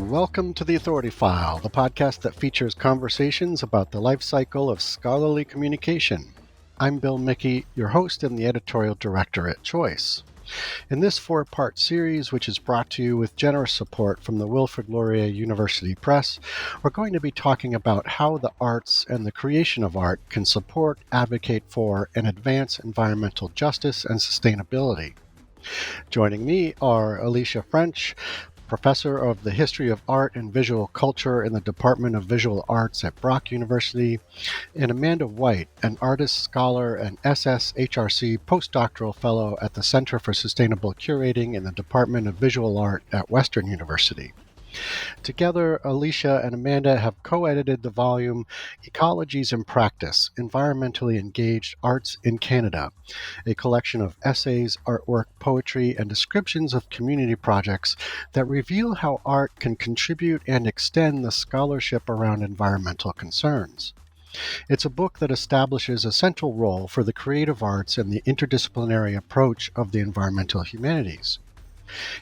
Welcome to The Authority File, the podcast that features conversations about the life cycle of scholarly communication. I'm Bill Mickey, your host and the editorial director at Choice. In this four-part series, which is brought to you with generous support from the Wilfrid Laurier University Press, we're going to be talking about how the arts and the creation of art can support, advocate for, and advance environmental justice and sustainability. Joining me are Elysia French, professor of the history of art and visual culture in the Department of Visual Arts at Brock University, and Amanda White, an artist, scholar, and SSHRC postdoctoral fellow at the Center for Sustainable Curating in the Department of Visual Art at Western University. Together, Elysia and Amanda have co-edited the volume Ecologies in Practice, Environmentally Engaged Arts in Canada, a collection of essays, artwork, poetry, and descriptions of community projects that reveal how art can contribute and extend the scholarship around environmental concerns. It's a book that establishes a central role for the creative arts and the interdisciplinary approach of the environmental humanities.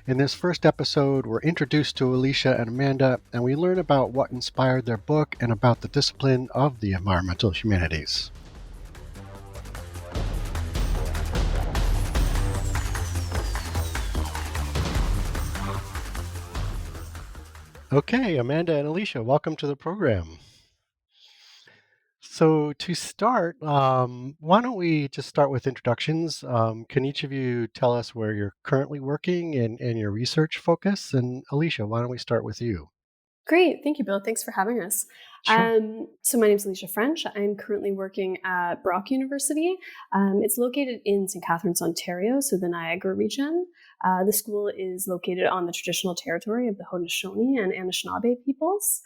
In this first episode, we're introduced to Elysia and Amanda, and we learn about what inspired their book and about the discipline of the environmental humanities. Okay, Amanda and Elysia, welcome to the program. So to start, why don't we just start with introductions? Can each of you tell us where you're currently working and your research focus? And Elysia, why don't we start with you? Great. Thank you, Bill. Thanks for having us. Sure. So my name is Elysia French. I'm currently working at Brock University. It's located in St. Catharines, Ontario, so the Niagara region. The school is located on the traditional territory of the Haudenosaunee and Anishinaabe peoples.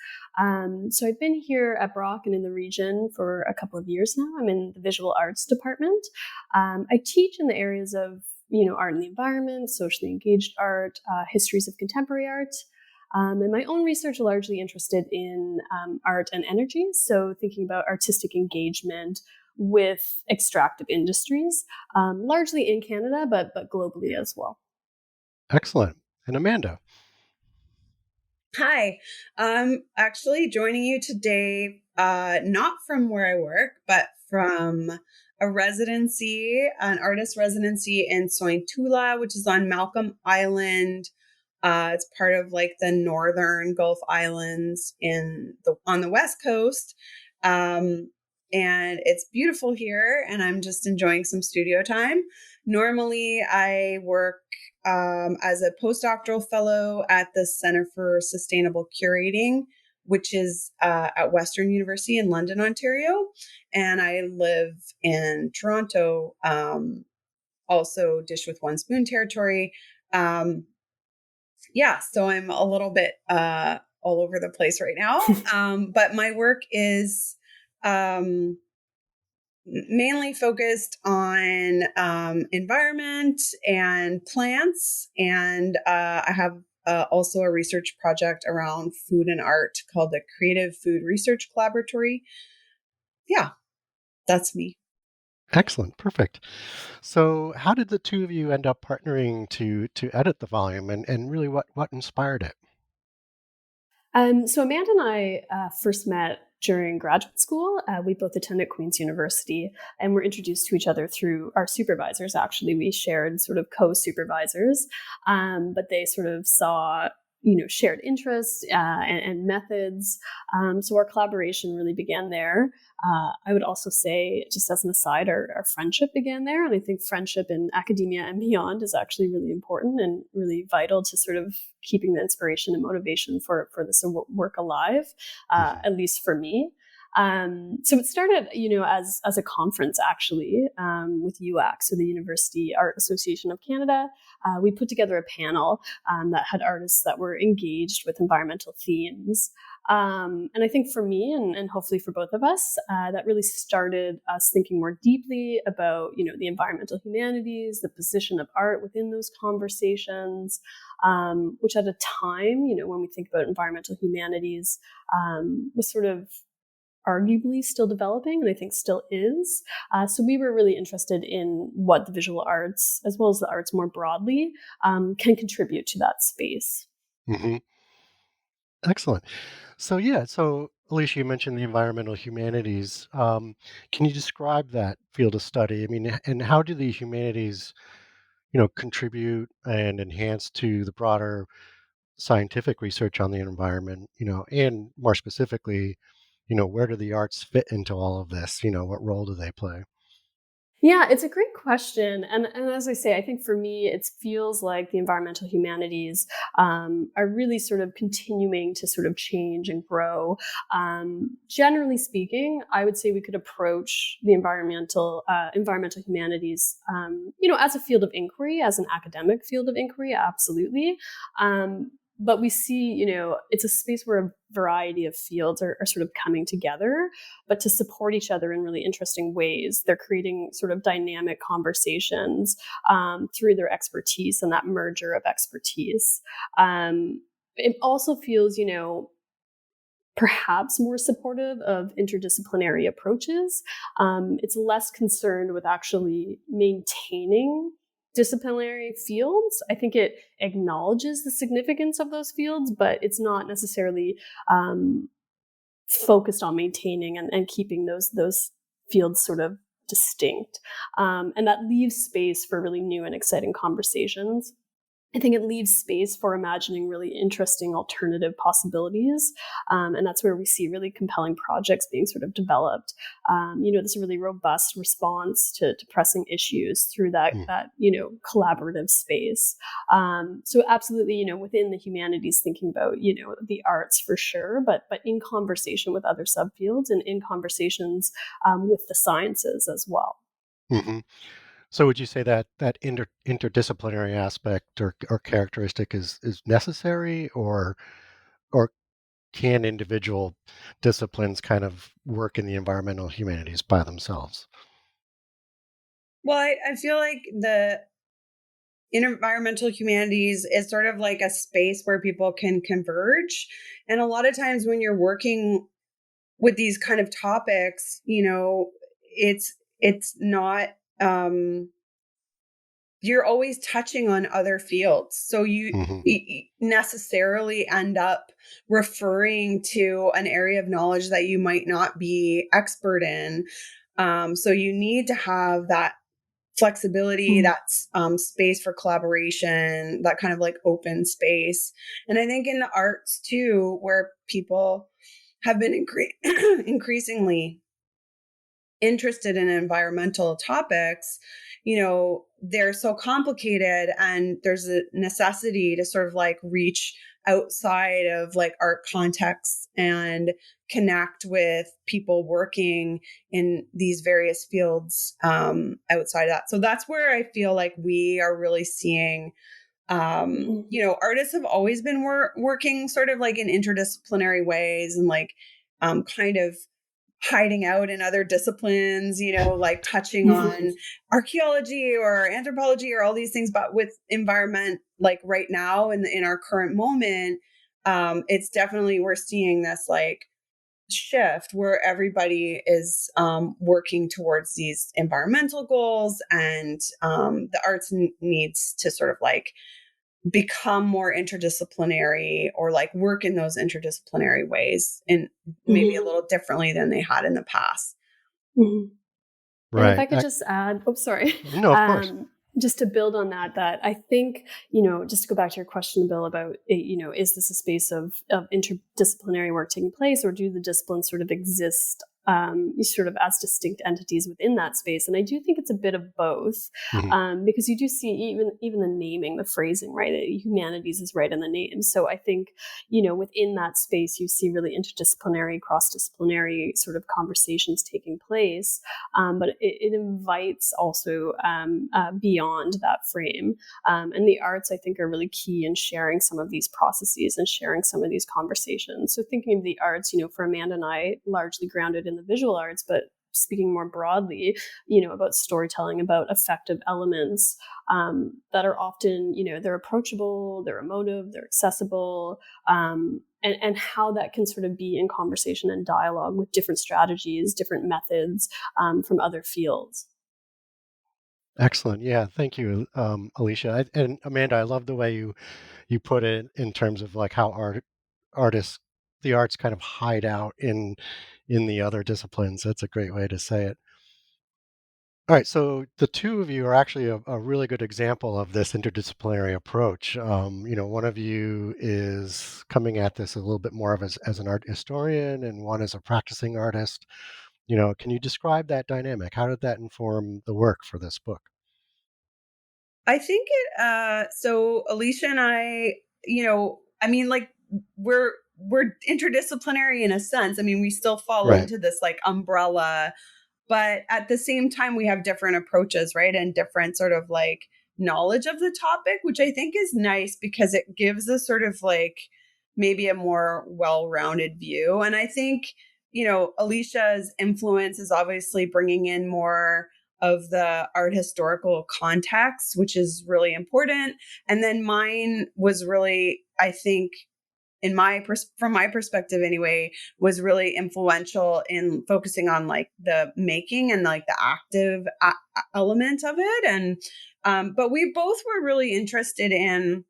So I've been here at Brock and in the region for a couple of years now. I'm in the visual arts department. I teach in the areas of art and the environment, socially engaged art, histories of contemporary art. And my own research largely interested in art and energy, so thinking about artistic engagement with extractive industries, largely in Canada, but globally as well. Excellent. And Amanda? Hi, I'm actually joining you today, not from where I work, but from a residency, an artist residency in Sointula, which is on Malcolm Island. It's part of like the northern Gulf Islands on the West Coast. And it's beautiful here, and I'm just enjoying some studio time. Normally, I work as a postdoctoral fellow at the Center for Sustainable Curating, which is at Western University in London, Ontario. And I live in Toronto, also Dish with One Spoon territory. So I'm a little bit all over the place right now. But my work is mainly focused on environment and plants. And I have also a research project around food and art called the Creative Food Research Collaboratory. Yeah, that's me. Excellent. Perfect. So how did the two of you end up partnering to edit the volume and really what inspired it? So Amanda and I first met during graduate school. We both attended Queen's University and were introduced to each other through our supervisors. Actually, we shared sort of co-supervisors, but they sort of saw shared interests and methods. So our collaboration really began there. I would also say, just as an aside, our friendship began there. And I think friendship in academia and beyond is actually really important and really vital to sort of keeping the inspiration and motivation for this work alive, at least for me. So it started, as a conference actually, with UAC, so the University Art Association of Canada. We put together a panel that had artists that were engaged with environmental themes. And I think for me and hopefully for both of us, that really started us thinking more deeply about, the environmental humanities, the position of art within those conversations, which at a time, when we think about environmental humanities, was sort of arguably still developing, and I think still is. So we were really interested in what the visual arts, as well as the arts more broadly, can contribute to that space. Mm-hmm. Excellent. So Elysia, you mentioned the environmental humanities. Can you describe that field of study? I mean, and how do the humanities, contribute and enhance to the broader scientific research on the environment? And more specifically, where do the arts fit into all of this? What role do they play? Yeah, it's a great question. And as I say, I think for me, it feels like the environmental humanities are really sort of continuing to sort of change and grow. Generally speaking, I would say we could approach the environmental humanities, as a field of inquiry, as an academic field of inquiry, absolutely. But we see, it's a space where a variety of fields are sort of coming together, but to support each other in really interesting ways. They're creating sort of dynamic conversations through their expertise and that merger of expertise. It also feels, perhaps more supportive of interdisciplinary approaches. It's less concerned with actually maintaining disciplinary fields. I think it acknowledges the significance of those fields, but it's not necessarily focused on maintaining and keeping those fields sort of distinct. And that leaves space for really new and exciting conversations. I think it leaves space for imagining really interesting alternative possibilities. And that's where we see really compelling projects being sort of developed. This really robust response to pressing issues through that collaborative space. So absolutely, within the humanities, thinking about, the arts for sure, but in conversation with other subfields and in conversations with the sciences as well. Mm-hmm. So would you say that interdisciplinary aspect or characteristic is necessary, or can individual disciplines kind of work in the environmental humanities by themselves? Well, I feel like the environmental humanities is sort of like a space where people can converge. And a lot of times when you're working with these kind of topics, it's not you're always touching on other fields. So you Mm-hmm. necessarily end up referring to an area of knowledge that you might not be expert in. So you need to have that flexibility, Mm-hmm. that's space for collaboration, that kind of like open space. And I think in the arts too, where people have been increasingly interested in environmental topics, they're so complicated, and there's a necessity to sort of like reach outside of like art contexts and connect with people working in these various fields outside of that. So that's where I feel like we are really seeing artists have always been working sort of like in interdisciplinary ways, and like kind of hiding out in other disciplines, like touching on archaeology or anthropology or all these things. But with environment, like right now in our current moment, it's definitely, we're seeing this like shift where everybody is working towards these environmental goals, and the arts needs to sort of like become more interdisciplinary, or like work in those interdisciplinary ways, and maybe a Mm-hmm. little differently than they had in the past. Mm-hmm. And if I Right. could just add, oh, sorry, No, of course. just to build on that I think, just to go back to your question, Bill, about, is this a space of interdisciplinary work taking place, or do the disciplines sort of exist sort of as distinct entities within that space? And I do think it's a bit of both, Hmm. because you do see even the naming, the phrasing, right? Humanities is right in the name. So I think, within that space, you see really interdisciplinary, cross-disciplinary sort of conversations taking place. But it invites also beyond that frame. And the arts, I think, are really key in sharing some of these processes and sharing some of these conversations. So thinking of the arts, for Amanda and I, largely grounded in the visual arts, but speaking more broadly, about storytelling, about affective elements that are often, they're approachable, they're emotive, they're accessible, and how that can sort of be in conversation and dialogue with different strategies, different methods from other fields. Excellent. Yeah, thank you, Elysia. And Amanda, I love the way you put it in terms of like how artists the arts kind of hide out in the other disciplines. That's a great way to say it. All right, so the two of you are actually a really good example of this interdisciplinary approach. One of you is coming at this a little bit more of as an art historian, and one is a practicing artist. Can you describe that dynamic? How did that inform the work for this book? I think so Elysia and I, like we're interdisciplinary in a sense. I mean, we still fall Right. into this like umbrella, but at the same time we have different approaches, right? And different sort of like knowledge of the topic, which I think is nice because it gives a sort of like maybe a more well-rounded view. And I think, Alicia's influence is obviously bringing in more of the art historical context, which is really important. And then mine was really, I think, from my perspective anyway, was really influential in focusing on like the making and like the active element of it. And but we both were really interested in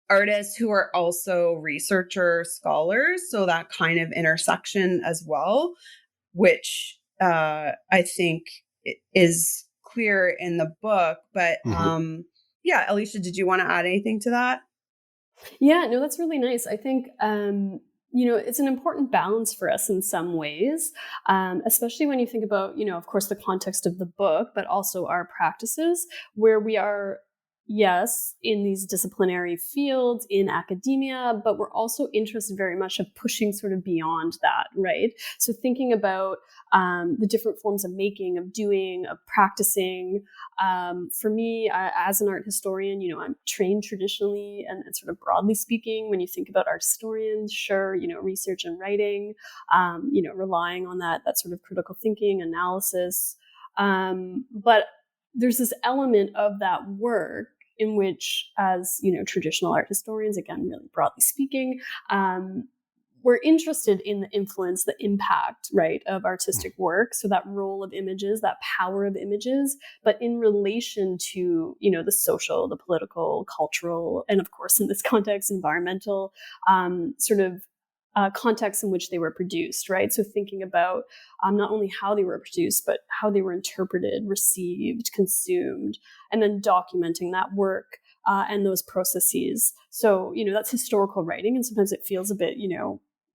artists who are also researcher scholars, so that kind of intersection as well, which I think is clear in the book. But Mm-hmm. yeah, Elysia, did you want to add anything to that? Yeah, no, that's really nice. I think, it's an important balance for us in some ways, especially when you think about, of course, the context of the book, but also our practices where we are, yes, in these disciplinary fields in academia, but we're also interested very much of pushing sort of beyond that, right? So thinking about the different forms of making, of doing, of practicing. For me, as an art historian, I'm trained traditionally and sort of broadly speaking, when you think about art historians, sure, research and writing, relying on that sort of critical thinking, analysis. But there's this element of that work in which, as traditional art historians, again, really broadly speaking, we're interested in the influence, the impact, right, of artistic work. So that role of images, that power of images, but in relation to, the social, the political, cultural, and of course, in this context, environmental sort of context in which they were produced, right? So thinking about not only how they were produced, but how they were interpreted, received, consumed, and then documenting that work and those processes. So, that's historical writing. And sometimes it feels a bit,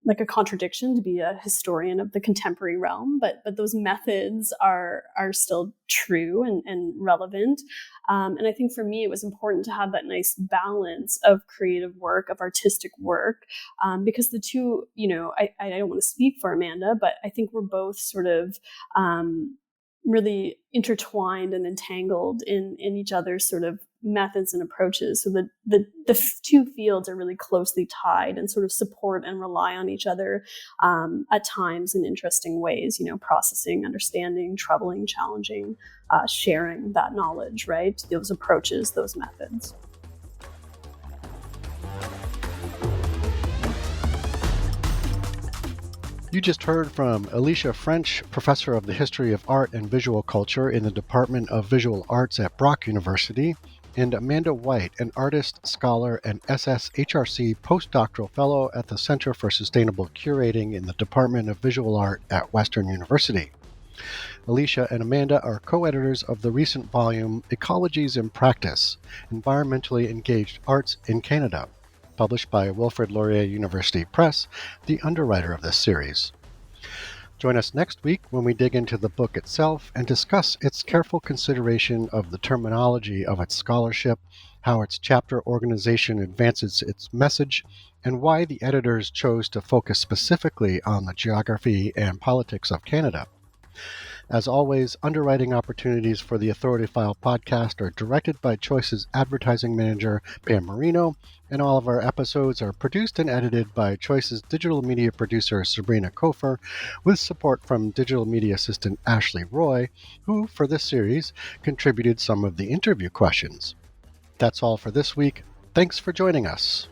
like a contradiction to be a historian of the contemporary realm, but those methods are still true and relevant. And I think for me, it was important to have that nice balance of creative work, of artistic work, because the two, I don't want to speak for Amanda, but I think we're both sort of really intertwined and entangled in each other's sort of methods and approaches. So the two fields are really closely tied and sort of support and rely on each other at times in interesting ways, processing, understanding, troubling, challenging, sharing that knowledge, right? Those approaches, those methods. You just heard from Elysia French, professor of the history of art and visual culture in the Department of Visual Arts at Brock University, and Amanda White, an artist, scholar, and SSHRC postdoctoral fellow at the Center for Sustainable Curating in the Department of Visual Art at Western University. Elysia and Amanda are co-editors of the recent volume Ecologies in Practice, Environmentally Engaged Arts in Canada, published by Wilfrid Laurier University Press, the underwriter of this series. Join us next week when we dig into the book itself and discuss its careful consideration of the terminology of its scholarship, how its chapter organization advances its message, and why the editors chose to focus specifically on the geography and politics of Canada. As always, underwriting opportunities for the Authority File podcast are directed by Choice's advertising manager, Pam Marino, and all of our episodes are produced and edited by Choice's digital media producer, Sabrina Kofer, with support from digital media assistant Ashley Roy, who, for this series, contributed some of the interview questions. That's all for this week. Thanks for joining us.